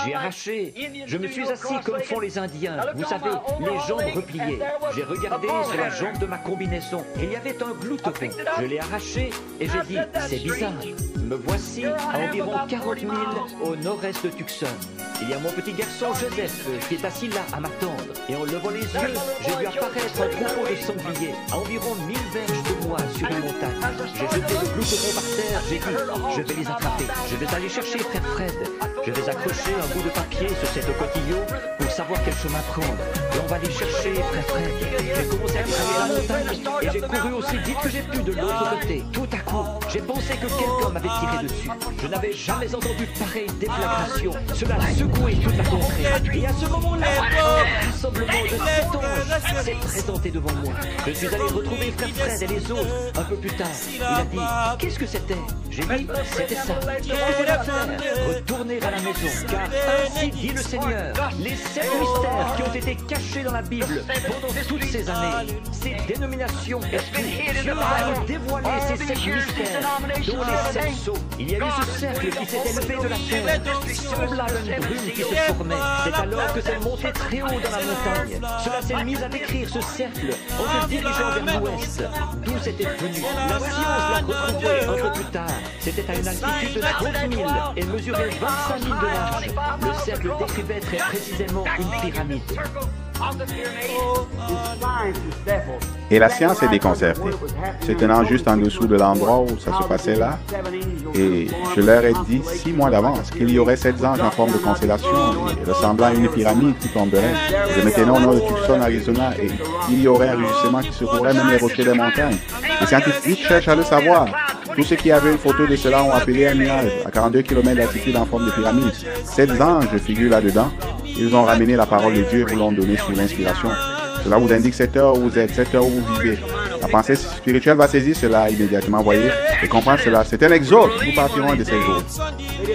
J'ai arraché, je me suis assis comme font les Indiens, vous savez, les jambes repliées. J'ai regardé sur la jambe de ma combinaison, et il y avait un glouton. Je l'ai arraché et j'ai dit, c'est bizarre. Me voici à environ 40 000 au nord-est de Tucson. Il y a mon petit garçon Joseph qui est assis là à m'attendre. Et en levant les yeux, j'ai vu apparaître un troupeau de sangliers à environ 1000 verges de moi sur une montagne. J'ai jeté le glouton par terre, j'ai dit, je vais les attraper. Je vais aller chercher frère Fred. Je vais accrocher un bout de papier sur cette cotillon pour savoir quel chemin prendre. Et on va aller chercher frère Fred. J'ai commencé à traverser la montagne et j'ai couru aussi vite que j'ai pu de l'autre côté. Tout à coup, j'ai pensé que quelqu'un m'avait tiré dessus. Je n'avais jamais entendu pareille déflagration. Cela a secoué toute la contrée. Et à ce moment-là, un rassemblement de 7 anges s'est présenté devant moi. Je suis allé retrouver frère Fred et les autres un peu plus tard. Il a dit, qu'est-ce que c'était? J'ai dit, c'était ça. Qu'est-ce que vous allez faire? Retourner à la maison, car ainsi dit le Seigneur, les 7 mystères qui ont été cachés dans la Bible pendant toutes ces années, ces dénominations esprits, Dieu va nous dévoiler ces 7 mystères, dont les 7 sceaux. Il y a eu ce cercle qui s'est élevé de la terre, semblable à une brume qui se formait. C'est alors que c'est monté très haut dans la montagne. Cela s'est mis à décrire ce cercle en se dirigeant vers l'ouest, d'où c'était venu. La science l'a retrouvé un peu plus tard. C'était à une altitude de 30 000 et mesurait 25 000 de large. Le cercle décrivait très précisément une pyramide. Et la science est déconcertée, se tenant juste en dessous de l'endroit où ça se passait là. Et je leur ai dit 6 mois d'avance qu'il y aurait 7 anges en forme de constellation et ressemblant à une pyramide qui tomberait. Je me tenais au nord de Tucson, Arizona, et il y aurait un rugissement qui secouerait même les rochers des montagnes. Les scientifiques cherchent à le savoir. Tous ceux qui avaient une photo de cela ont appelé un nuage à 42 km d'altitude en forme de pyramide. 7 anges figurent là-dedans. Ils ont ramené la parole de Dieu et vous l'ont donné sous l'inspiration. Cela vous indique cette heure où vous êtes, cette heure où vous vivez. La pensée spirituelle va saisir cela immédiatement, voyez, et comprendre cela. C'est un exode, nous partirons de ces jours.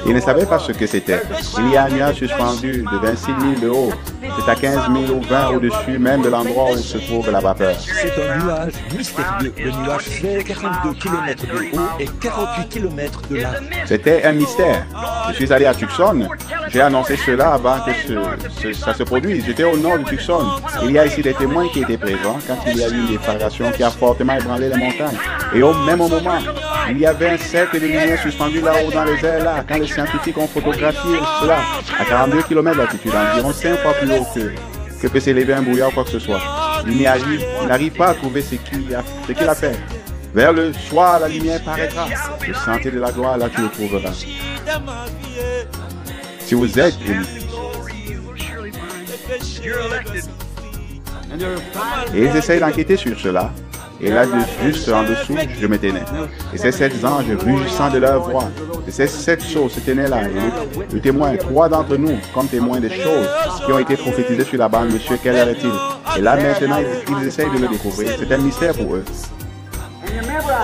Ils ne savaient pas ce que c'était. Il y a un nuage suspendu de 26 000 de haut. C'est à 15 000 ou 20 au-dessus même de l'endroit où se trouve la vapeur. C'est un nuage mystérieux. Le nuage fait 42 km de haut et 48 km de large. C'était un mystère. Je suis allé à Tucson. J'ai annoncé cela avant que ça se produise. J'étais au nord de Tucson. Il y a ici des témoins qui étaient présents quand il y a eu une déflagration qui a fortement ébranlé les montagnes. Et au même moment, il y avait un cercle de lumière suspendu là-haut dans les airs là, quand les scientifiques ont photographié cela à 42 km d'altitude, environ 5 fois plus haut que peut s'élever un brouillard ou quoi que ce soit. Il n'arrive pas à trouver ce qu'il a fait. Vers le soir, la lumière paraîtra. Le sentier de la gloire, là tu le trouveras. Si vous êtes élu. Et ils essayent d'enquêter sur cela. Et là, juste en dessous, je me tenais. Et ces 7 anges rugissant de leur voix. Et ces 7 choses se tenaient là. Et le témoin, 3 d'entre nous, comme témoins des choses qui ont été prophétisées sur la bande, monsieur, quel est-il? Et là, maintenant, ils essayent de le découvrir. C'est un mystère pour eux.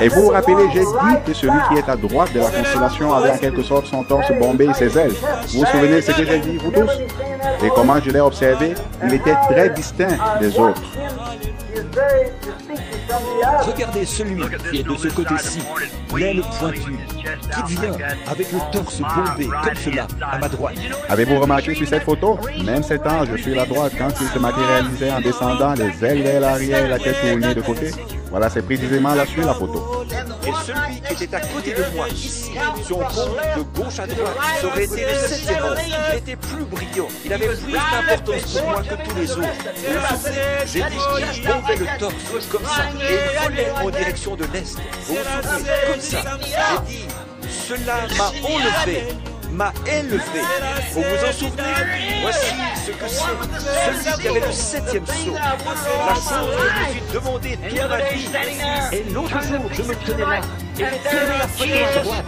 Et vous vous rappelez, j'ai dit que celui qui est à droite de la constellation avait en quelque sorte son torse bombé et ses ailes. Vous vous souvenez de ce que j'ai dit, vous tous? Et comment je l'ai observé? Il était très distinct des autres. Regardez celui qui est de ce côté-ci, l'aile pointue, qui vient avec le torse bombé comme cela à ma droite. Avez-vous remarqué sur cette photo? Même cet ange sur la droite, quand il se matérialisait en descendant, les ailes vers l'arrière et la tête tournée de côté. Voilà, c'est précisément là sur la photo. Et celui qui était à côté de moi, ici, son pont de gauche à droite, serait été le 7e ange. Il était plus brillant, il avait plus d'importance pour moi que tous les autres. J'ai dit qu'il bombait le torse comme ça, et il volait en direction de l'Est. Vous vous souvenez, comme ça. J'ai dit, cela m'a enlevé, m'a élevé. Vous vous en souvenez? Voici ce que c'est. Celui qui avait le 7e sceau. La chose que je me suis demandé toute ma vie. Et l'autre jour, je me tenais là. Et je tenais la fenêtre droite.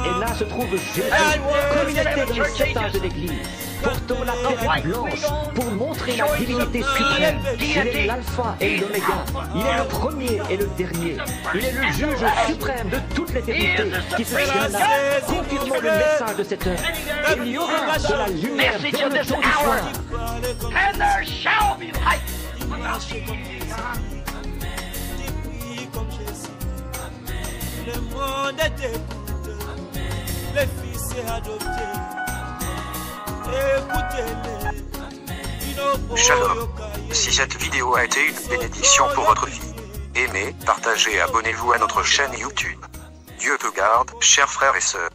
Et là se trouve Jésus, comme il était dans les 7 anges de l'Église, portant la perruque blanche pour montrer la divinité suprême. Il est l'alpha et l'oméga. Il est le premier et le dernier. Il est le juge suprême de toute l'éternité qui se tient là, confirmant le message de cette heure. Il y aura de la lumière vers le jour du soir. And there shall be light. Le monde est écoute, le Fils Shalom. Si cette vidéo a été une bénédiction pour votre vie, aimez, partagez et abonnez-vous à notre chaîne YouTube. Dieu te garde, chers frères et sœurs.